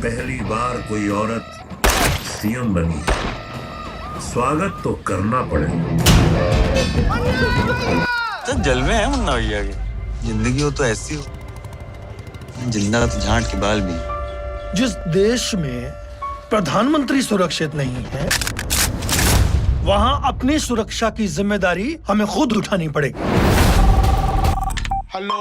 पहली बार कोई औरत सीएम बनी, स्वागत तो करना पड़ेगा। तो जलवे हैं मुन्ना भैया के। जिंदगी हो तो ऐसी हो, जिंदा तो झांट के बाल भी। जिस देश में प्रधानमंत्री सुरक्षित नहीं है, वहां अपनी सुरक्षा की जिम्मेदारी हमें खुद उठानी पड़ेगी। हेलो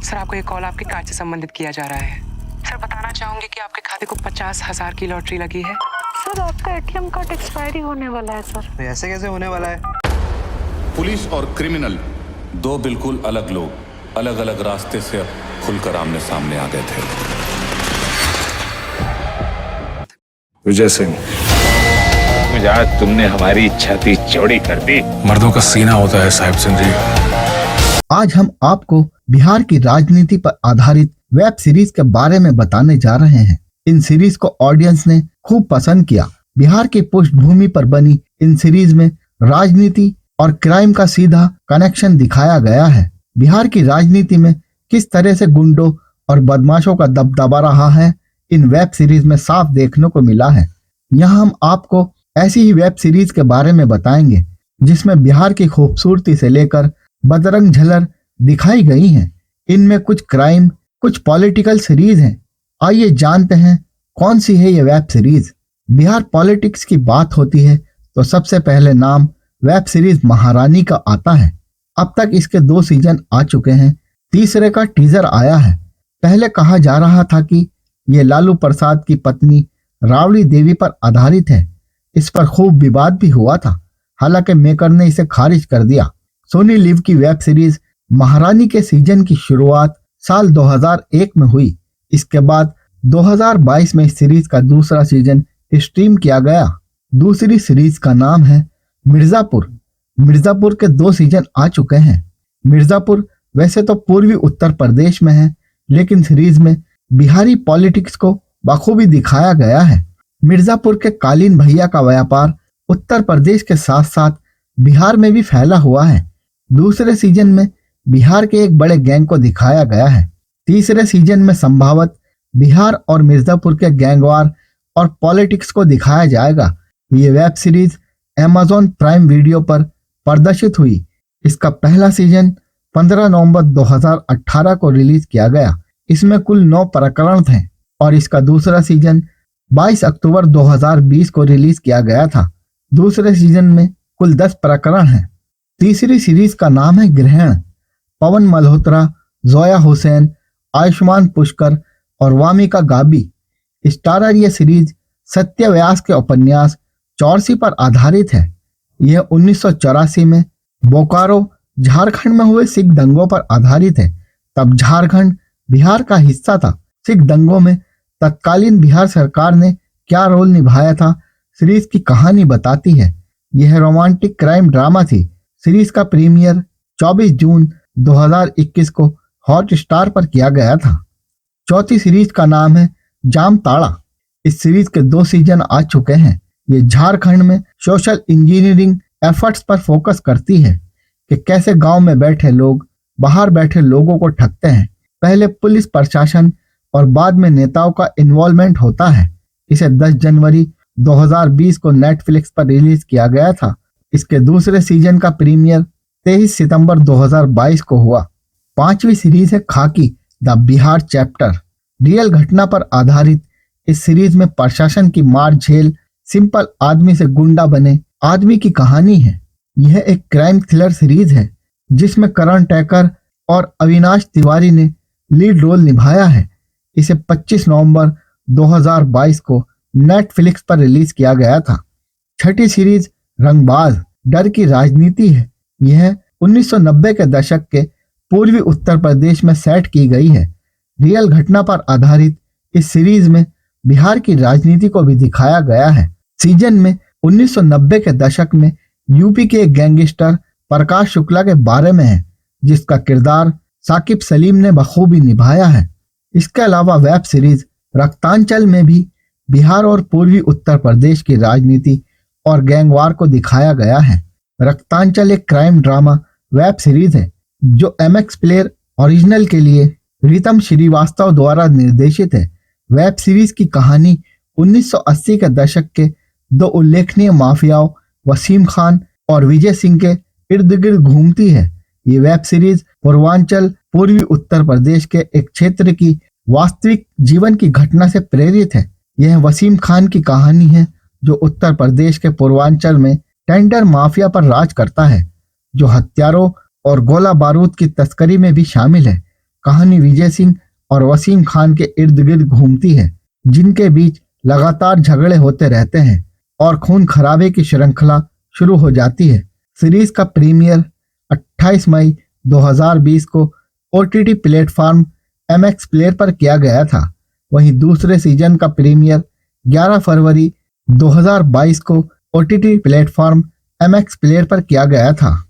सर, आपको ये कॉल आपके कार्ड से संबंधित किया जा रहा है। सर, बताना चाहूंगी कि आपके खाते को 50,000 की लॉटरी लगी है। सर, आपका एटीएम कार्ड एक्सपायरी होने वाला है सर। ऐसे कैसे होने वाला है? पुलिस और क्रिमिनल दो बिल्कुल अलग लोग, अलग अलग रास्ते से अब खुलकर आमने सामने आ गए थे। विजय सिंह, आज तुमने हमारी छाती चौड़ी कर दी। मर्दों का सीना होता है साहिब सिंह जी। आज हम आपको बिहार की राजनीति पर आधारित वेब सीरीज के बारे में बताने जा रहे हैं। इन सीरीज को ऑडियंस ने खूब पसंद किया। बिहार की पृष्ठभूमि पर बनी इन सीरीज में राजनीति और क्राइम का सीधा कनेक्शन दिखाया गया है। बिहार की राजनीति में किस तरह से गुंडों और बदमाशों का दबदबा रहा है, इन वेब सीरीज में साफ देखने को मिला है। यहाँ हम आपको ऐसी ही वेब सीरीज के बारे में बताएंगे जिसमें बिहार की खूबसूरती से लेकर बदरंग झलर दिखाई गई है। इनमें कुछ क्राइम, कुछ पॉलिटिकल सीरीज हैं। आइए जानते हैं कौन सी है ये वेब सीरीज। बिहार पॉलिटिक्स की बात होती है तो सबसे पहले नाम वेब सीरीज महारानी का आता है। अब तक इसके 2 सीजन आ चुके हैं, तीसरे का टीजर आया है। पहले कहा जा रहा था कि ये लालू प्रसाद की पत्नी राबड़ी देवी पर आधारित है। इस पर खूब विवाद भी हुआ था, हालांकि मेकर ने इसे खारिज कर दिया। सोनी लिव की वेब सीरीज महारानी के सीजन की शुरुआत साल 2001 में हुई। इसके बाद 2022 में इस सीरीज का दूसरा सीजन स्ट्रीम किया गया। दूसरी सीरीज का नाम है मिर्जापुर। मिर्जापुर के 2 सीजन आ चुके हैं। मिर्जापुर वैसे तो पूर्वी उत्तर प्रदेश में है, लेकिन सीरीज में बिहारी पॉलिटिक्स को बखूबी दिखाया गया है। मिर्जापुर के कालीन भैया का व्यापार उत्तर प्रदेश के साथ साथ बिहार में भी फैला हुआ है। दूसरे सीजन में बिहार के एक बड़े गैंग को दिखाया गया है। तीसरे सीजन में संभवत बिहार और मिर्जापुर के गैंगवार और पॉलिटिक्स को दिखाया जाएगा। ये web series Amazon prime video पर प्रदर्शित हुई। इसका पहला सीजन 15 नवंबर 2018 को रिलीज किया गया। इसमें कुल 9 प्रकरण थे और इसका दूसरा सीजन 22 अक्टूबर 2020 को रिलीज किया गया था। दूसरे सीजन में कुल 10 प्रकरण हैं। तीसरी सीरीज का नाम है ग्रहण। पवन मल्होत्रा, जोया हुसैन, आयुष्मान पुष्कर और वामिका गाबी स्टारर। यह सीरीज सत्य व्यास के उपन्यास चौरसी पर आधारित है। यह 1984 में बोकारो झारखंड में हुए सिख दंगों पर आधारित है। तब झारखंड बिहार का हिस्सा था। सिख दंगों में तत्कालीन बिहार सरकार ने क्या रोल निभाया था, सीरीज की कहानी बताती है। यह रोमांटिक क्राइम ड्रामा थी। सीरीज का प्रीमियर 24 जून 2021 को हॉटस्टार पर किया गया था। चौथी सीरीज का नाम है जामताड़ा। इस सीरीज के 2 सीजन आ चुके हैं। ये झारखंड में सोशल इंजीनियरिंग एफर्ट्स पर फोकस करती है कि कैसे गांव में बैठे लोग बाहर बैठे लोगों को ठगते हैं। पहले पुलिस प्रशासन और बाद में नेताओं का इन्वॉल्वमेंट होता है। इसे 10 जनवरी 2020 को नेटफ्लिक्स पर रिलीज किया गया था। इसके दूसरे सीजन का प्रीमियर 23 सितंबर 2022 को हुआ। 5वीं सीरीज है खाकी द बिहार चैप्टर। रियल घटना पर आधारित इस सीरीज में प्रशासन की मार झेल सिंपल आदमी से गुंडा बने आदमी की कहानी है। यह एक क्राइम थ्रिलर सीरीज है जिसमें करण टैकर और अविनाश तिवारी ने लीड रोल निभाया है। इसे 25 नवंबर 2022 को नेटफ्लिक्स पर रिलीज किया गया था। छठी सीरीज रंगबाज डर की राजनीति है। यह 1990 के दशक के पूर्वी उत्तर प्रदेश में सेट की गई है। रियल घटना पर आधारित इस सीरीज में बिहार की राजनीति को भी दिखाया गया है। सीजन में 1990 के दशक में यूपी के एक गैंगस्टर प्रकाश शुक्ला के बारे में है, जिसका किरदार साकिब सलीम ने बखूबी निभाया है। इसके अलावा वेब सीरीज रक्तांचल में भी बिहार और पूर्वी उत्तर प्रदेश की राजनीति और गैंगवार को दिखाया गया है। रक्तांचल एक क्राइम ड्रामा वेब सीरीज है जो MX प्लेयर ओरिजिनल के लिए रितम श्रीवास्तव द्वारा निर्देशित है। वेब सीरीज की कहानी 1980 के दशक के दो उल्लेखनीय माफियाओं वसीम खान और विजय सिंह के इर्द गिर्द घूमती है। ये वेब सीरीज पूर्वांचल पूर्वी उत्तर प्रदेश के एक क्षेत्र की वास्तविक जीवन की घटना से प्रेरित है। यह वसीम खान की कहानी है जो उत्तर प्रदेश के पूर्वांचल में टेंडर माफिया पर राज करता है, जो हथियारों और गोला बारूद की तस्करी में भी शामिल है। कहानी विजय सिंह और वसीम खान के इर्द गिर्द घूमती है, जिनके बीच लगातार झगड़े होते रहते हैं और खून खराबे की श्रृंखला शुरू हो जाती है। सीरीज का प्रीमियर 28 मई 2020 को OTT प्लेटफॉर्म MX प्लेयर पर किया गया था। वहीं दूसरे सीजन का प्रीमियर 11 फरवरी 2022 को OTT प्लेटफॉर्म MX प्लेयर पर किया गया था।